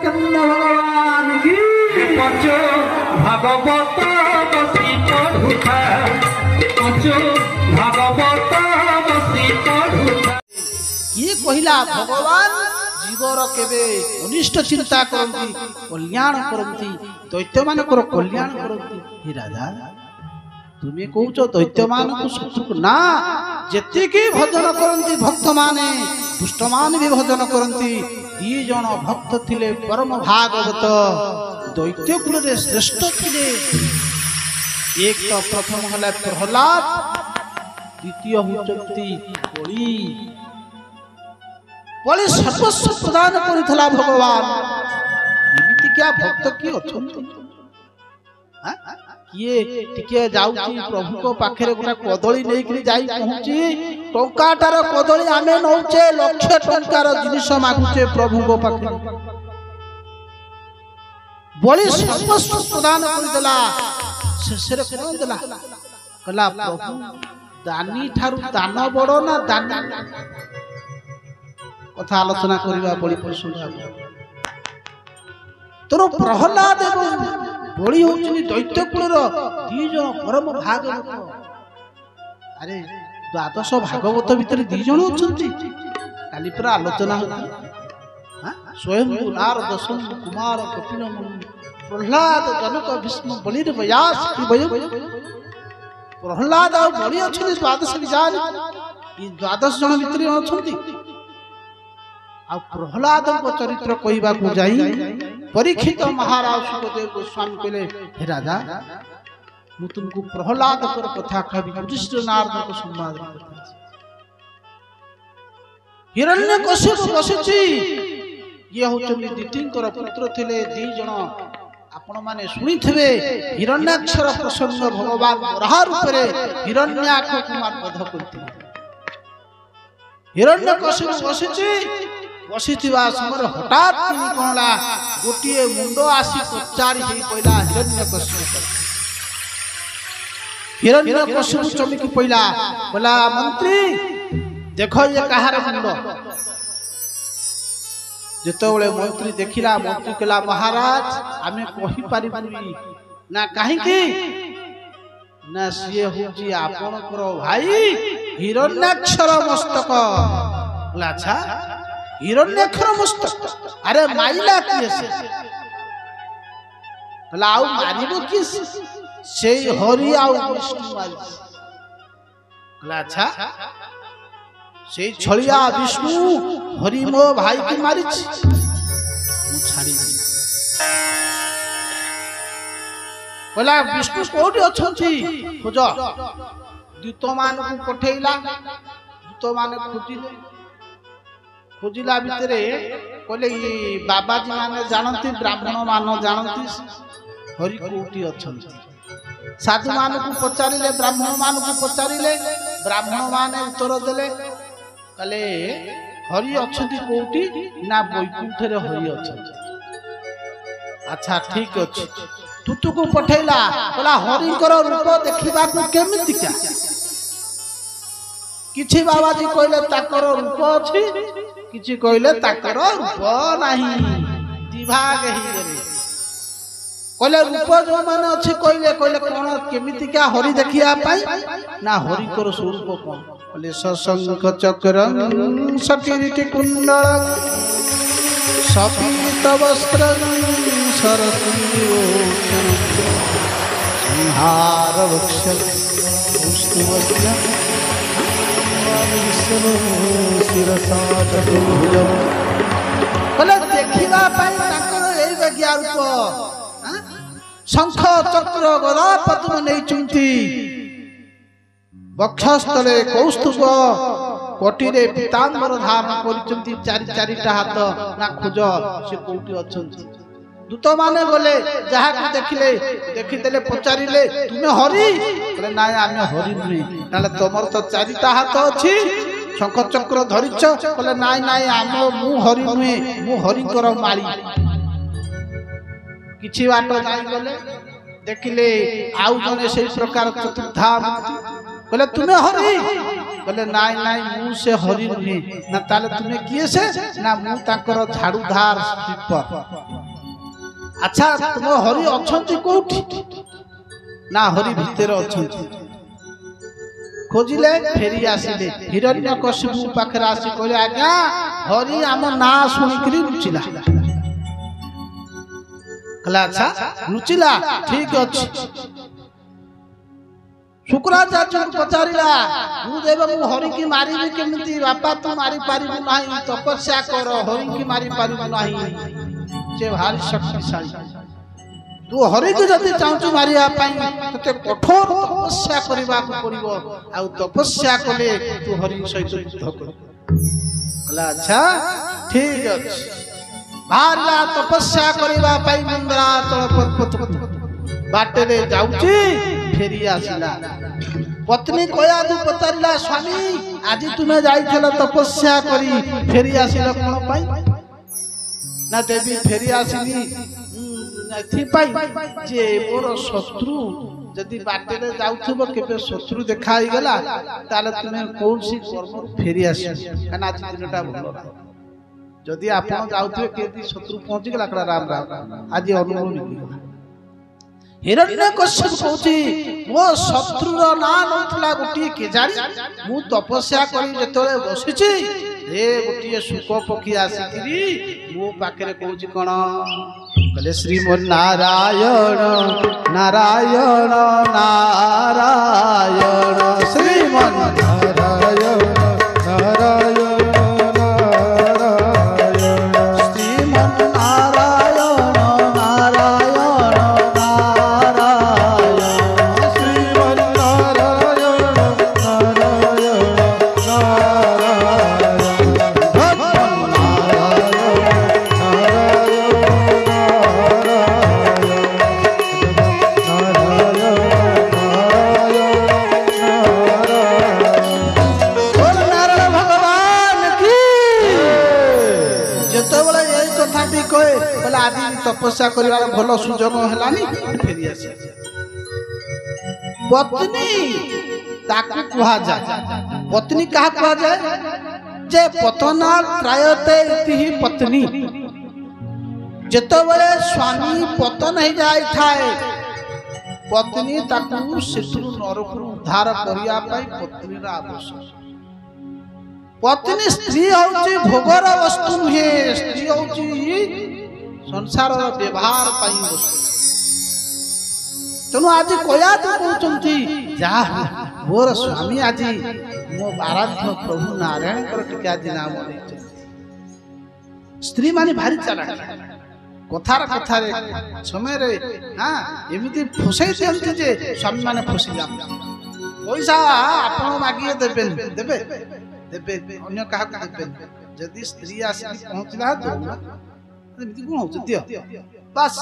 भगवान की पंचो भागवत बसी पढ़ुथा पंचो भागवत बसी पढ़ुथा ये कहिला भगवान जीवर केबे अनिष्ट चिंता करंती कल्याण करंती दैत्य मानकर कल्याण करंती। हे राजा तुम्हें कहूच दैत्य मान को शत्रु ना जेतिकी भजन करंती भक्त माने दुष्ट मान भी भजन करंती। दी जन भक्त थिले परम भागवत दैत्य कुल रे श्रेष्ठ थिले। एक तो प्रथम हला प्रहलाद द्वितीय होचंती बलि सर्वस्व प्रदान करिथला भगवान। एमिति क्या भक्त की अछंती किए टिके जाउची प्रभु को पाखरे गोटा कदली नेकरी जाई पहुंची टंकाटार कदली आमे नौचे लक्ष टंकार जिनिस मागुचे प्रभु को पाखरे बलि सर्वस्व प्रदान करिदला। शेषरे कोन देला कला प्रभु दानी ठारू दान बड़ ना दानी कथा आलोचना करिबा बलि प्रसंग तोर प्रहलाद एवं बलि होचनी दैत्य कुलर दी जन परम भागवत। अरे द्वादश भागवत भितर दी जन होचंती काली पर आलोचना होता स्वयं नारद दशम कुमार कपिल प्रहलाद जनक भीष्म बलि व्यास प्रहलाद और बलि अछनी द्वादश विचार ई द्वादश जन भितर अछंती। आ प्रहलाद को चरित्र कहवा को जाई परीक्षित महाराज सुखदेव गोस्वामी कहले हे राजा मु तुमको प्रहलाद कर कथा कहबी युधिष्ठिर नारद को संवाद हिरण्यकशिपु बसिछि ये होचंदी दितिंकर पुत्र थिले दी जण आपण माने सुनी थिबे हिरण्याक्षर प्रसंग भगवान वराह रूप रे हिरण्याक्ष कुमार वध करथिले। हिरण्यकशिपु बसिछि बसिथिबा समय हठात किनि कोनला गोटिए मुंड आसी पचारी हेई पइला हिरण्यकशिपु चमकी पइला बोला मंत्री देखो ये कहार मुंड। जेतबेले मंत्री देखिला मंत्री कहला महाराज आमे कहि पारिबुनी ना काहे की ना सिए होची आपनकर भाई हिरण्याक्षर मस्तक। बोला अच्छा हिरण्याक्षर मस्तक अरे माइला किए से बोला आउ मारिबो कि से हरि आउ विष्णु मारि। बोला अच्छा से छलिया विष्णु हरि मो भाई की मारि मु छाड़ी। बोला विष्णु कोठी अछंती खोज दूत मान को पठेइला दूत मान खोजिला भितरे कहले बाबाजी माने जानती ब्राह्मण मान जानती हरि कोठी अछंती। साधु मान को पचारिले ब्राह्मण मान को पचारिले ब्राह्मण माने उत्तर देले कहले हरि अछंती कोठी ना वैकुंठ रे हरि अछंती। अच्छा ठीक अछि तुतु को पठेला कहला हरि कर रूप देखिबा को केमितिका किछि बाबाजी कहले ताकर रूप अछि किछि कहले ताकर रूप नाही दिभाग ही गरे कहले रूप जो माने अछि कहले कोन केमितिका हरि देखिया पाई ना हरि कर स्वरूप कोन कहले सशंख चक्रं सकीर्ति कुंडल सपीत वस्त्रं सरसूयोचन संहार वक्ष पुष्टिवज्ञ शिरसा चतुर्भुज कहले देखिबा पाई ताकर एई बगिया रूप शंख चक्र गदा पद्म नै चुंती वक्षस्थले कौस्तुभ कोटिरे पीतांबर धारण करिचंती चारि चारिटा हाथ ना खोज से कोठी अछंती। दूत माने बोले जहा को देखिदेले पचारिले तुमे हरि कहले नाय आमे हरि नुई नाले तमर तो चारिटा हाथ अछि शंख चक्र धरिछ कहले नाय नाय आमे मु हरि नुई मु हरि कर माली। किछि बाट जाई गले देखिले आउ जने सेई प्रकार चतुर्धा कहले तुमे हरि बोले नाई नाई मु से हरि नुहे ना ताले तुम्हें किए से ना मु ताकर झाड़ूधार स्वीपर। अच्छा तुम हरि अछंती कोठी ना हरि भितर अछंती खोजिले फेरी आसिले हिरण्यकशिपु पाखरे आसी कहले आज्ञा हरि आम ना सुनिकरी रुचिला कहला अच्छा रुचिला ठीक अछि। शुक्राचार्य को पचारिला गुरुदेव मु हरि की मारिबी केमिति बापा तू मारी पारिबु नाही तपस्या कर हरि की मारी पारिबु नाही जे भारी शक्तिशाली तू हरि के जति चाहू मारिया पाई तते कठोर तपस्या करबा को पड़िबो आ तपस्या कले तू हरि सहित युद्ध कर कहला अच्छा ठीक अछि। भारिला तपस्या करबा पाई मंदराचल पर्वत बाटे रे जाउची फेरी आसिला पत्नी कया तू पचारिला स्वामी आज तुम्हें जाइथिल तपस्या करी फेरी आसिला कोन पाई ना देवी फेरी आसिनी एथि पाई जे मोर शत्रु जदि बाटे रे जाउथबो केबे शत्रु देखाई गेला ताले तुम्हें कोनसी कर्म फेरी आसी काना आज दिनटा भलो जदि आपण जाउथबे केदी शत्रु पहुंची गेला कला राम राम आज अनुभव नहीं। हिरण्यकश्यप कहूची मो शत्रुर ना नथला गोटी के जानी मु तपस्या करी जेतले बसिची रे गोटी सुख पखी आसिकरी मो पाखरे कहूची कोन कहले श्रीमन नारायण नारायण नारायण श्रीमन नारायण नारायण तपस्या करिवार भलो सुजोग हेलानी फेरी आसी पत्नी ताकू कहा जाए पत्नी कहा कहा जाए जे पतना त्रायते इति पत्नी जेतबेले स्वामी पतन हो जाय थाए पत्नी ताकू शिशु नरकु उद्धार करिया पाई पत्नी रा आवश्यक पत्नी स्त्री होची भोगर वस्तु नुहे स्त्री होची संसार व्यवहार पाई वस्तु तेणु आज कया तो कहते जा मोर स्वामी आज मो आराध्य प्रभु नारायण टीके आज नाम स्त्री माने भारी चालाक कथार कथार समय रे हाँ एमती फसई दिखती जे स्वामी माने फसी जा पैसा आपण मागिए देबे देबे देबे अन्य काहा देबे जदि स्त्री आसी पहुंचला तो कौन हो दियो बस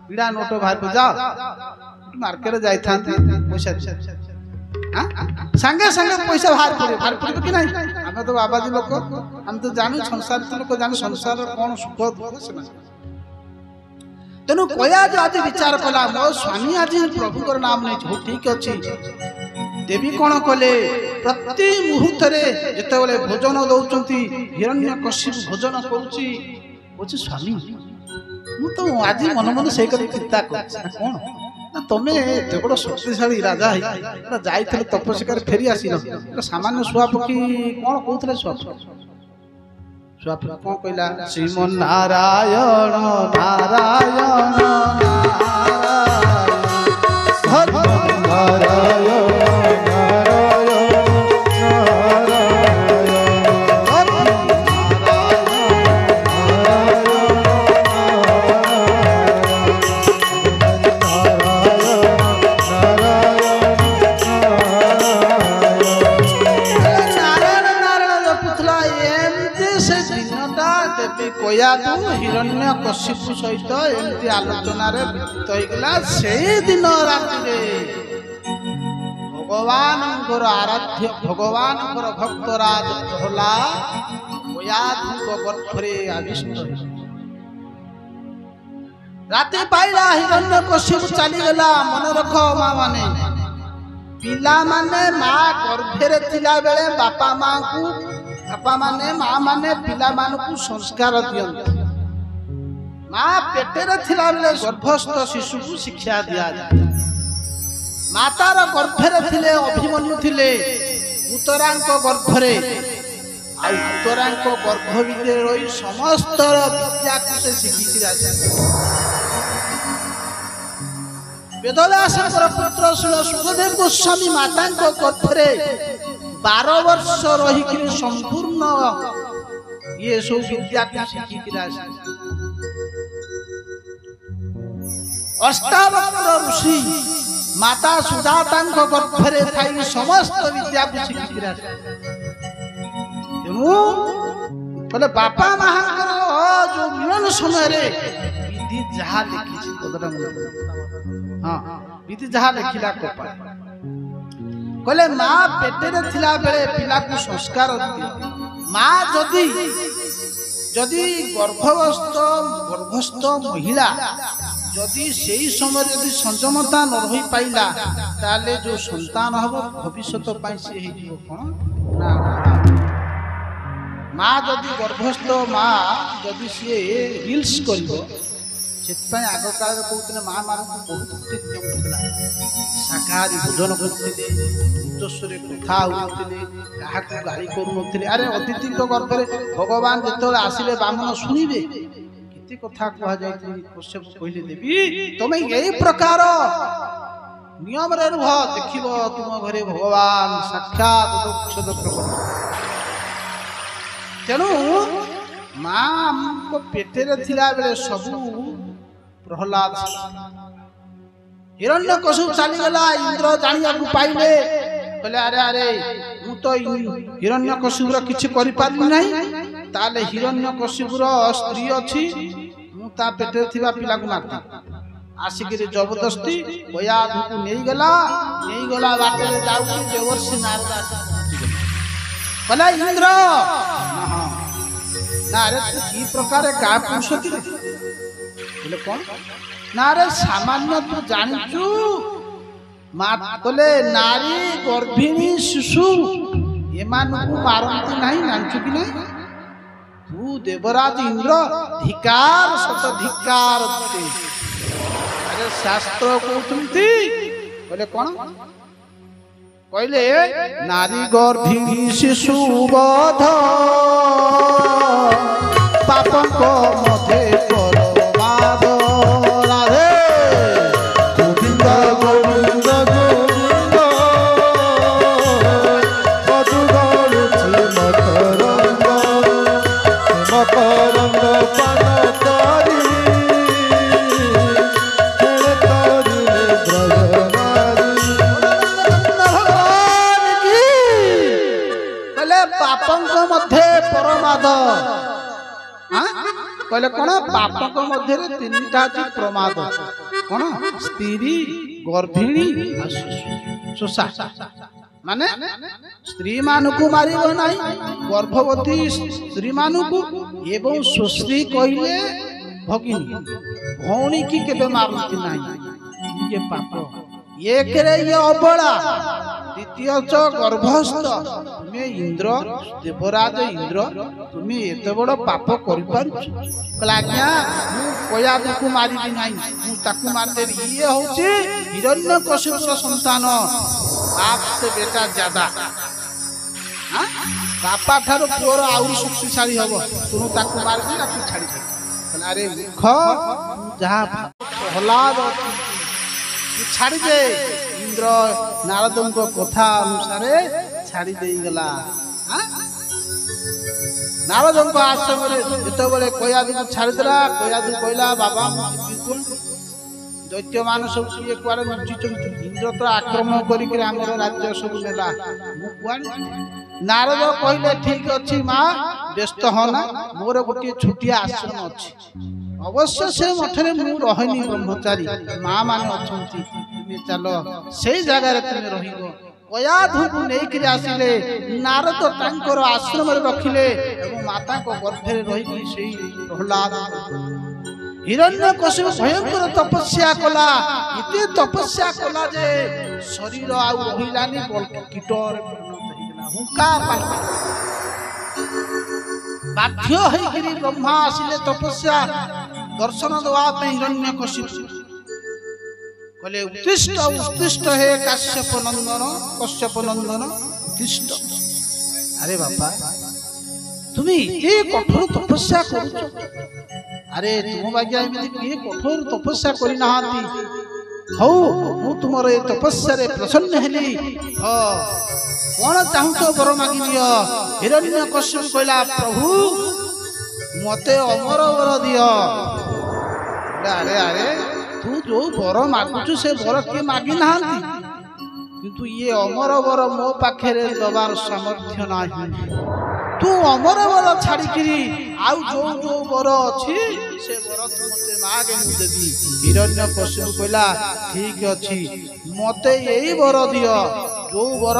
पीड़ा नोट बाहर जाओ मार्केट जाई पैसा संगे संगे पैसा बाहर पड़े कि नहीं आम तो बाबाजी लोक आम तो जानू संसार लोक जान संसार कौन सुख दुख से तेणु कया जो आज विचार कला मो स्वामी आज प्रभु नाम नहीं ठीक अच्छी देवी कौन कले प्रति मुहूर्त जिते भोजन दौरान हिरण्यकशिपु भोजन करुच्ची बोझे स्वामी मु तो आज मन मन से चिंता कौन ना तुम्हें एत बड़ शक्तिशाली राजा जाइए तपस्या फेरी आसिल सामान्य शुआ पक्षी कौन कहते शुआ शुआ पक्षी कौन कहला श्रीमन नारायण नारायण नारायण हिरण्यकशिपु सहित एमती आलोचना रे व्यतीत होइगला से दिन राति भगवान आराध्य भगवान भक्तराज होला गर्भरे आविष्ट राति पाइला हिरण्यकशिपु चली गला मन रख मां माने पिला माने माँ गर्भे थिला बेले बापा माँ को बापा माने माँ माने पिला मान को संस्कार दियंती माँ पेटे थिला बेले गर्भस्थ शिशु को शिक्षा दिया जाए मातार गर्भे थिले अभिमन्यु थिले उत्तरांक गर्भरे उत्तरांक गर्भ भितर रही समस्त विद्या को से शिखी वेदव्यास पुत्र सुखदेव गोस्वामी माता गर्भरे 12 वर्ष रही संपूर्ण ये सब विद्या को शिखी अष्टावक्र ऋषि माता सुजाता गर्भरे थी समस्त विद्या को शिखी बोले बापा माँ जो मिलन समय विधि जहाँ लिखी हाँ विधि जहाँ लिखला कहले माँ पेटे थिला बेले पिला को संस्कार माँ जदि जदि गर्भस्थ महिला जदि से समय जदि संयमता न रही पाइला ताले जो संतान हम भविष्य से कौन ना माँ जदि गर्भस्थ माँ जदि सी रिल्स कर आग काल कहते माँ मान बहुत नियम था शाकाहारी भोजन करते उच्चस्वर कथा होते क्या गाड़ी करुन अरे अतिथि गर्भे भगवान जो आसिले बामन शुणे केते कथा कह कश्यप कहले देवी तुम यही प्रकार नियम रे रुह देख तुम घरे भगवान साक्षात प्रकट तेणु माँ पेटे थिला बेले सबू प्रहलाद हिरण्यकशिपु चलीगला इंद्र जानिया पाइले कहले अरे अरे मु तो हिरण्यकशिपुर किछि करि पारली नाही ताले हिरण्यकशिपुर स्त्री अछि मु ता पेटे थिबा पिला को मारती आसिक जबरदस्ती बया को नहीं गला बाटे जाऊ देवर्षि नारद कहला इंद्र ना रे की प्रकार का पुरुष बोले कौन ना रे सामान्य तू जानचु मात बोले नारी गर्भिणी शिशु ये मानू मारती नहीं जानचु कि नहीं तू देवराज इंद्र धिकार सत धिकार अरे शास्त्र कहते बोले कौन कहले नारी गर्भिणी शिशु बध पापक मध्य परमाद राधे गोविंद गोविंद गोविंद मधुगरुचि मकरंद पान करी पापक मध्य परमाद कहले कौन पापक मध्य तीनटा अच्छी प्रमाद कौन स्त्री गर्भिणी शोषा माने स्त्री मानू को मार ना गर्भवती स्त्री मानू को एवं सुश्री कहले भगिनी भौणी की केबे मारती ना ये पाप एक रे ये अबला द्वितीय च गर्भस्थ तुम्हें इंद्र देवराज इंद्र तुम्हें एते बड़ पाप कर पारुछ आज्ञा कयादु को मारि नाही मु ताकू मार देबी ये होची हिरण्यकशिपुर संतान बाप से बेटा ज्यादा हां बापा थारो पुअर आउरी शक्तिशाली हबो तुनु ताकू मार दे ताकू छाड़ी दे अरे मूर्ख जहां प्रहलाद छाड़ी दे इंद्र नारद को कथा अनुसार छाड़ी दे गला नारद को आश्रम जो कयादु को छाड़ी देला कयादु कहला बाबा दैत्य मान सब ये कुआरे इंद्र तो आक्रमण करिक हमर राज्य सब नेला नारद कहले ठीक अच्छी माँ व्यस्त होना मोर गोटे छुटिया आश्रम अच्छी अवश्य से मठरे मु रहनी ब्रह्मचारी माँ मान अच्छा तुम चल से जगार तुम रहिबो कयाधु को लेकर आसिले नारद तांकर आश्रम रखिले एवं माता को गर्भे रही प्रहलाद हिरण्यकशिपु भयंकर तपस्या कला इते तपस्या कला जे शरीर आउ रहिलानी कीटर हुंका बाध्य होइकरी ब्रह्मा आसिले तपस्या दर्शन देवा पे हिरण्यकशिपु कहले उत्तिष्ठ हे कश्यप नंदन उत्तिष्ठ। अरे बापा तुम्हें ये कठोर तपस्या करुच अरे तुम बाग्या एमती ये कठोर तपस्या करि नाहांती हौ मु तुमर ए तपस्या रे प्रसन्न हेली कौन चाहूच बर मागी दियो। हिरण्यकशिपु कहला प्रभु मते अमर वर दियो। अरे अरे तू जो बर मागुचु से बर के मागी नाहांती किंतु ये अमर वर मो पाखे दबार सामर्थ्य नाही। तू अमर वर छाड़िकी आउ जो जो वर अच्छी से वर तू मते मागे मु देवी। हिरण्यकशिपु कहला ठीक अछि मते यही वर दियो जो वर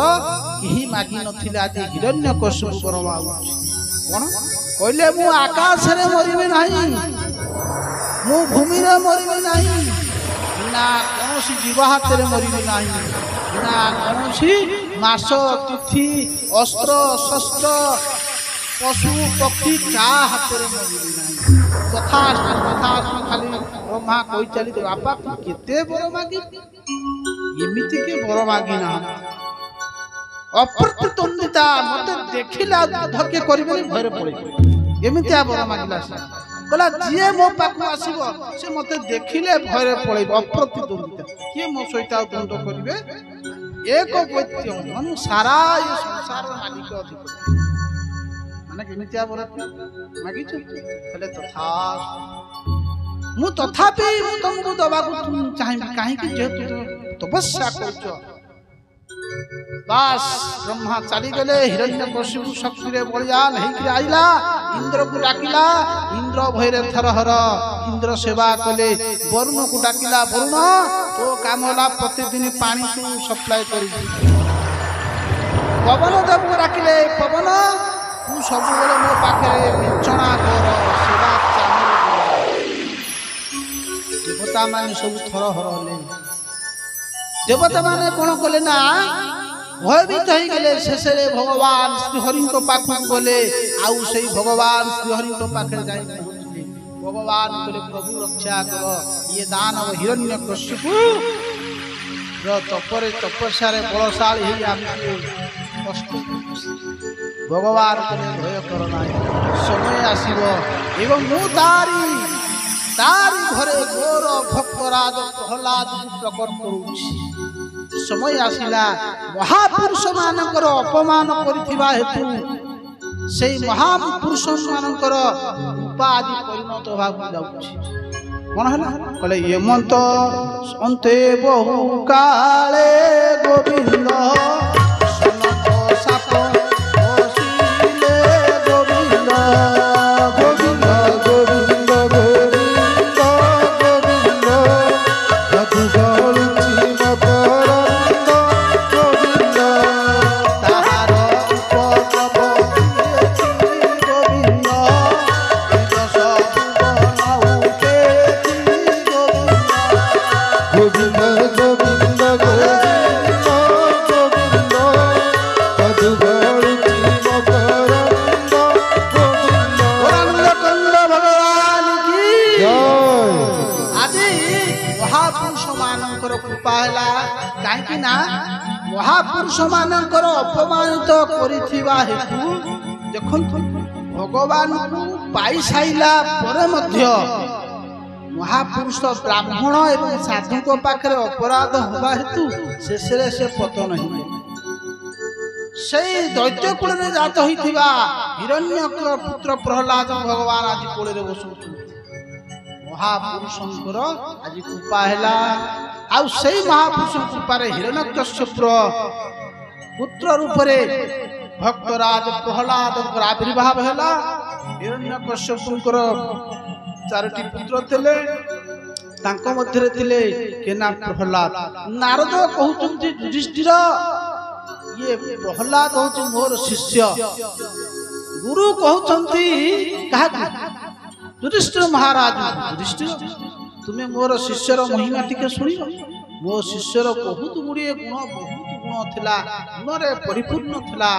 केही मागी नथिले आज हिरण्यकशिपु वर मागुछि। कोन कहले मु आकाश रे मरिबे नाही मु भूमि रे मरिबे नाही ना कौनसी जीव हाथ रे मरिबे नाही ना कौनसी मास तिथि अस्त्र शस्त्र पशु पक्षी का हाथ रे मरिबे नाही। तथास्तु खाली ब्रह्मा कहि चली बापा तू केते बर मागी एमिति के बर मागी ना अप्रतिद्वंदिता मते देखिला धके करिबे भयर पड़े एमिति आ बर मागिला से बोला जिए मो पाखु आसीबो से मते देखिले भयर पड़े अप्रतिद्वंदिता के मो सहित द्वंद्व करिवे एक वैत्य मनु सारा ये संसार मालिक अधिपति माने केमिति आ बर मागी छ कहले तथा मु तथापि मु तुमको दबा को चाहि काहे कि जेतु तपस्या करछ। बस ब्रह्मा चली गले हिरण्यकशिपु शक्ति रे बलियान हेकि आइला इंद्र को डाकिला इंद्र भयरे थरहर इंद्र सेवा कले वरुण को डाकिला वरुण तो काम होला प्रतिदिन पानी तू सप्लाई करी। पवन देव को डाकिले पवन तू सब बेले मो पाखे बिचना कर सेवा चामर देवता माने सब थरहर होले। देवता माने कोन कले ना भयभीत हो गले शेष भगवान श्रीहरि पाखु गले आउ से भगवान श्रीहरि पाखे जाई पहुंचले। भगवान कहले प्रभु रक्षा कर ये दानव हिरण्यकशिपु तपरे तपस्या रे बलशाली ही आमको कष्ट भगवान कहले भय कर नाही समय आसीबो एवं मु तारी घरे घोर भक्तराज प्रहलाद प्रकट करूछि। समय आसिला महापुरुष मानकर अपमान करिथिबा हेतु से महापुरुष मानकर उपाधि परिणत होबा जाउछि। कोन हला कहले हेमंत अंते बहु काले गोविंद सनक साप ओसिले गोविंद गोविंद गोविंद गोविंद गोविंद रघुगौरी मकरंद गोविंद ताहार उपद्रव गोविंद दश भुवन उठे गोविंद गोविंद गोविंद गोविंद रघुगौरी मकरंद गोविंद कंद भगवान की जय। आज महापुरुष मानकर कृपा हैला काहे ना महापुरुष मानकर अपमानित करिथिबा हेतु देखन भगवान को पाई साइला परे मध्य महापुरुष ब्राह्मण एवं साधु को पाखरे अपराध होबा हेतु शेषरे से पतन हिले से दैत्य कुल रे जात होइथिबा हिरण्यक पुत्र प्रहलाद भगवान आज कोल रे बसु महापुरुषंकर आज कृपा हैला आउ से महापुरुष कृपा रे हिरण्यकश्यप पुत्र रूप रे भक्तराज प्रहलाद आविर्भाव हैला। हिरण्यकश्यपकर चारोटी पुत्र थिले तांको मध्यरे थिले केना प्रहलाद। नारद कहउचंती युधिष्ठिर ये प्रहलाद होची मोर शिष्य गुरु कहउचंती काहा युधिष्ठिर महाराज युधिष्ठिर तुम्हें मोर शिष्यर महिमा टिके शुण मो शिष्यर बहुत गुड़िए गुण थिला गुण परिपूर्ण थिला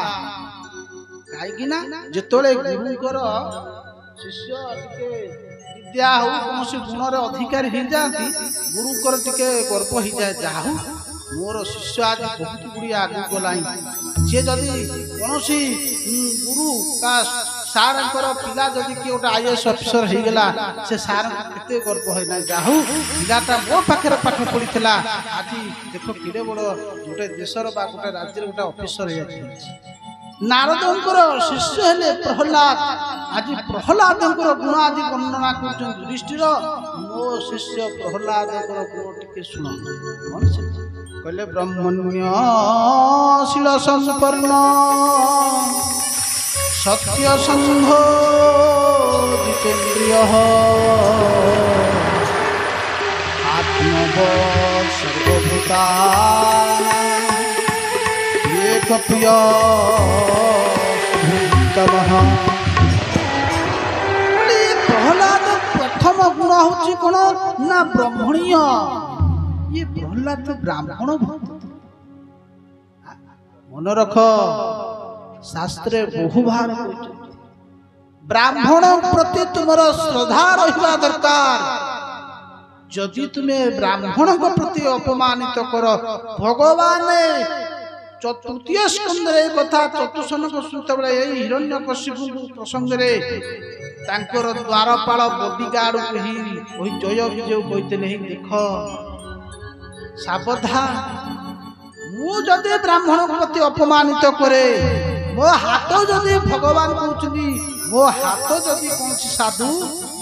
कहीं जिते गुरुंकर शिष्य टिके विद्या हो कौन गुण अधिकारी हो जाती गुरुंकर टिके गर्व हो जाए जहा मोर शिष्य आज बहुत गुड़िए आगे गला सी जदि कौन गुरु सार पिला जदि किए गोटे आईएएस ऑफिसर हो गला से सार केते गर्व है ना जाहू पिलाटा मो पाखे पाठ पढ़ी आज देख किड़े बड़ गोटे देशर बा गोटे राज्य गोटे ऑफिसर हो नारदंकर शिष्य हेले प्रहलाद आज प्रहलाद गुण आज वर्णना कर युधिष्ठिर मो शिष्य प्रहलाद गुण टिके शुण कहले ब्रह्मण्यशील संपन्न सत्य संघो जितेन्द्रिय आत्मवत् सर्वभूता एक प्रिय प्रहलाद प्रथम गुण हूँ कौन ना ब्रह्मणीय ये प्रहलाद ब्राह्मण भक्त मन रख शास्त्रे बहु भार ब्राह्मण प्रति तुमर श्रद्धा रहिबा दरकार जदि तुम्हें ब्राह्मण प्रति अपमानित कर भगवान चतुर्थी स्कंद कथा चतुष्नक सुतबले हिरण्यकशिपु प्रसंग रे तांकर द्वारपाल बॉडीगार्ड को ही जय विजय कहते देख सावधान मु जदि ब्राह्मण प्रति अपमानित करे मो हाथ जदि भगवान कहते मो हाथ जदि कौन साधु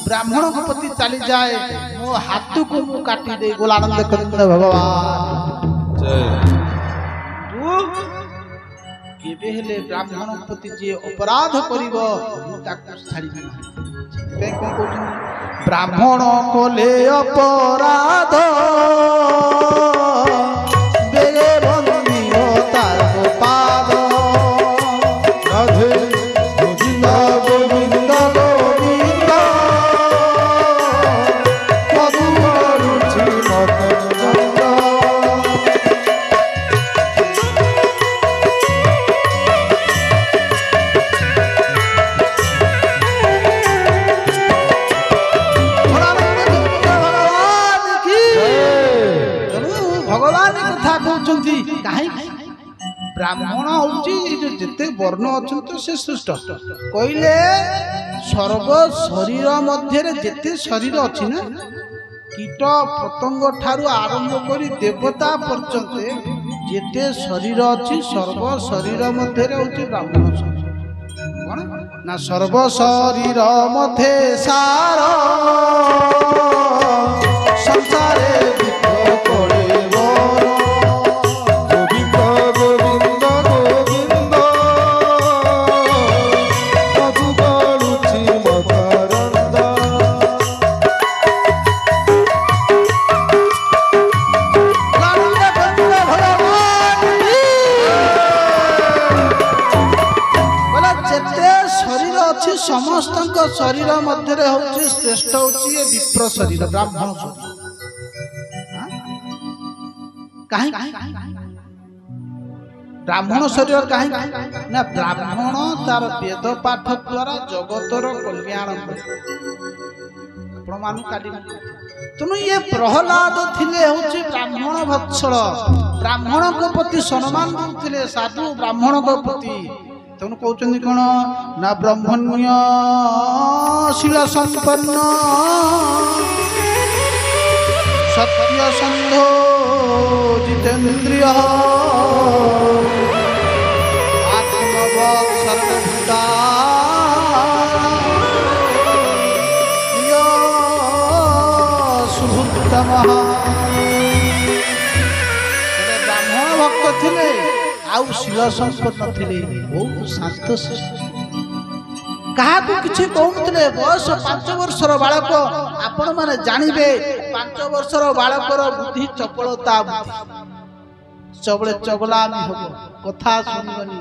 ब्राह्मण प्रति चली जाए मो हाथ को मु काटी दे गोलानंद करेंद्र भगवान केबे हेले ब्राह्मण प्रति जे अपराध करिवो ताकू छाड़िबे ना पे कोन कहउछन ब्राह्मण कोले अपराध बेगे बंदियो तार पाद राधे गोविंद गोविंद गोविंद मधु रुचि मकरंद ब्राह्मण हूँ जिते वर्ण अच्छा से श्रेष्ठ कहले सर्व शरीर मध्य जेते शरीर अच्छी ना कीट पतंग ठारू आरंभ कर देवता पर्यंत जेते शरीर अच्छी सर्व शरीर मध्य हूँ ब्राह्मण कौन ना सर्व शरीर मध्य सार संसारे समस्त शरीर मध्य हूँ श्रेष्ठ हूँ विप्र शरीर ब्राह्मण कहीं ब्राह्मण शरीर कहीं ना ब्राह्मण तार वेद पाठ द्वारा जगतर कल्याण तेणु ये प्रहलाद थिले हूँ ब्राह्मण वत्सल ब्राह्मण प्रति सम्मान देते साधु ब्राह्मण प्रति तेणु कहते कौन ना ब्रह्मण्यशील संपन्न सत्य संधो जितेन्द्रिय आत्मवत् सर्वभूता सुभुत्तम ब्राह्मण भक्त थिले आउ शिल संपन्न थिले बहुत शांत क्या किसी कहते बयस 5 वर्षर बालक आपण मैंने जानवे 5 वर्षर बालकर बुद्धि चपलता सबले चगलामी हम कथा शुणबनी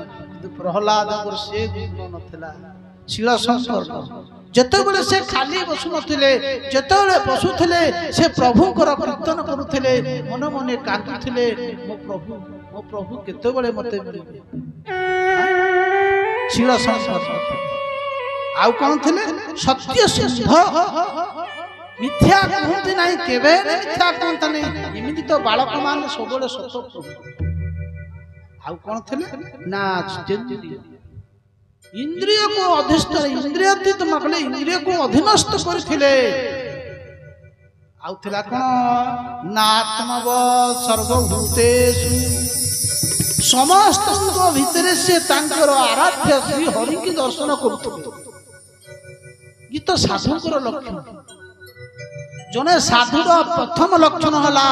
प्रहलाद से गुण नाला ଶିଳ ସମ୍ପର୍କ ଯେତେବେଳେ ସେ ଖାଲି ବସୁନଥିଲେ ଯେତେବେଳେ ବସୁଥିଲେ ସେ ପ୍ରଭୁଙ୍କର କୀର୍ତ୍ତନ କରୁଥିଲେ ମନେ ମନେ କାନ୍ଦୁଥିଲେ ମୋ ପ୍ରଭୁ କେତେବେଳେ ମତେ ମିଳିବେ ଶିଳ ସମ୍ପର୍କ ଆଉ କଣ ଥିଲେ ସତ୍ୟ ଶୁଦ୍ଧ ମିଥ୍ୟା କୁହନ୍ତି ନାହିଁ କେବେ ମିଥ୍ୟା କୁହନ୍ତି ନାହିଁ ଏମିତି ତ ବାଳକ ମାନେ ସବୁବେଳେ ସତ ଆଉ କଣ ଥିଲେ ନା ଇନ୍ଦ୍ରିୟକୁ ଅଧିଷ୍ଠାନ ଇନ୍ଦ୍ରିୟତୀତ ନକଲେ ଇନ୍ଦ୍ରିୟକୁ ଅଧୀନସ୍ଥ କରିଥିଲେ ଆଉ ଥିଲା କଣ ନା ଆତ୍ମବ ସର୍ବଭୂତେଷୁ ସମସ୍ତଙ୍କ ଭିତରେ ସେ ତାଙ୍କର ଆରାଧ୍ୟ ଶ୍ରୀ ହରିଙ୍କୁ ଦର୍ଶନ କରୁଥିଲେ ଇଏ ତ ସାଧୁଙ୍କର ଲକ୍ଷଣ ଜଣେ ସାଧୁର ପ୍ରଥମ ଲକ୍ଷଣ ହେଲା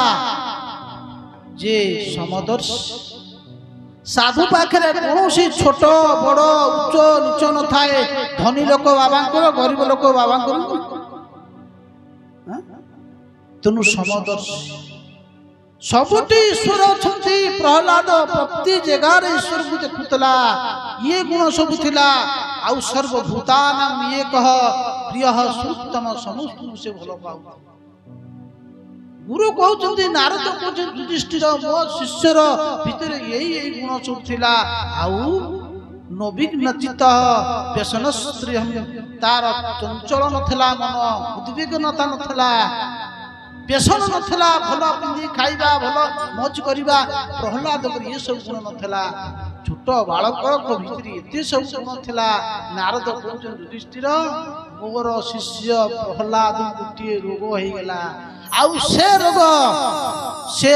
ଯେ ସମଦର୍ଶୀ ସାଧୁ ପାଖରେ କୌଣସି ଛୋଟ ବଡ଼ ଉଚ୍ଚ ନିଚ ନଥାଏ ଧନୀ ଲୋକ ବାବାଙ୍କର ଗରିବ ଲୋକ ବାବାଙ୍କର ତେଣୁ ସମଦର୍ଶୀ ସବୁଠି ଈଶ୍ୱର ଅଛନ୍ତି ପ୍ରହ୍ଲାଦ ପ୍ରତି ଜାଗାରେ ଈଶ୍ୱରକୁ ଦେଖୁଥିଲା ଇଏ ଗୁଣ ସବୁ ଥିଲା ଆଉ ସର୍ବଭୂତାନାଂ ଇଏ କହ ପ୍ରିୟ ସୁତ୍ତମ ସମସ୍ତଙ୍କୁ ସେ ଭଲ ପାଉଥିଲା ଗୁରୁ କହୁଛନ୍ତି ନାରଦ କହୁଛନ୍ତି ଯୁଧିଷ୍ଠିର ମୋ ଶିଷ୍ୟର ଭିତରେ ଏଇ ଗୁଣ ସବୁ ଥିଲା ଆଉ ନବିଘ୍ନଚିତ ବ୍ୟସନସ୍ତ୍ରୀ ତାର ଚଞ୍ଚଳ ନଥିଲା ମନ ଉଦ୍ବିଗ୍ନତା ନଥିଲା ବ୍ୟସନ ନଥିଲା ଭଲ ପିନ୍ଧି ଖାଇବା ଭଲ ମଜ କରିବା ପ୍ରହ୍ଲାଦଙ୍କର ଏ ସବୁ ଗୁଣ ନଥିଲା ଛୋଟ ବାଳକଙ୍କ ଭିତରେ ଏତେ ସବୁ ଗୁଣ ଥିଲା ନାରଦ କହୁଛନ୍ତି ଯୁଧିଷ୍ଠିର ମୋର ଶିଷ୍ୟ ପ୍ରହ୍ଲାଦ ଗୋଟିଏ ରୋଗ ହେଇଗଲା ଆଉ ସେ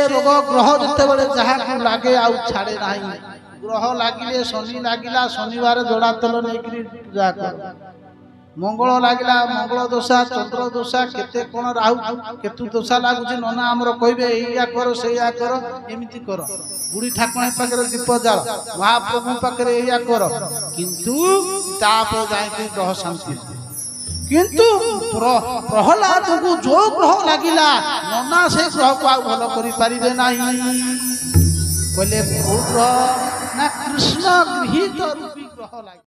ରୋଗ ଗ୍ରହ ଯେତେବେଳେ ଯାହାକୁ ଲାଗେ ଆଉ ଛାଡେ ନାହିଁ ଗ୍ରହ ଲାଗିଲେ ଶନି ଲାଗିଲା ଶନିବାର ଯୋଡ଼ା ତେଲ ନେଇକରି ପୂଜା କର ମଙ୍ଗଳ ଲାଗିଲା ମଙ୍ଗଳ ଦୋଷା ଚନ୍ଦ୍ର ଦୋଷା କେତେ କଣ ରାହୁ କେତୁ ଦୋଷା ଲାଗୁଛି ନନା ଆମର କହିବେ ଏଇଆ କର ସେଇଆ କର ଏମିତି କର ବୁଢୀ ଠାକୁରାଣୀ ପାଖରେ ଦୀପ ଜାଳ ମହାପ୍ରଭୁ ପାଖରେ ଏଇଆ କର କିନ୍ତୁ ତାପରେ ଯାଇକି ଗ୍ରହ ଶାନ୍ତି କିନ୍ତୁ ପ୍ରହ୍ଲାଦକୁ ଯୋଉ ଗ୍ରହ ଲାଗିଲା ନନା ସେ ଗ୍ରହକୁ ଆଉ ଭଲ କରିପାରିବେ ନାହିଁ କହିଲେ କୋଉ ଗ୍ରହ ନା କୃଷ୍ଣ ଗୃହୀତ ରୂପୀ ଗ୍ରହ ଲାଗିଲା।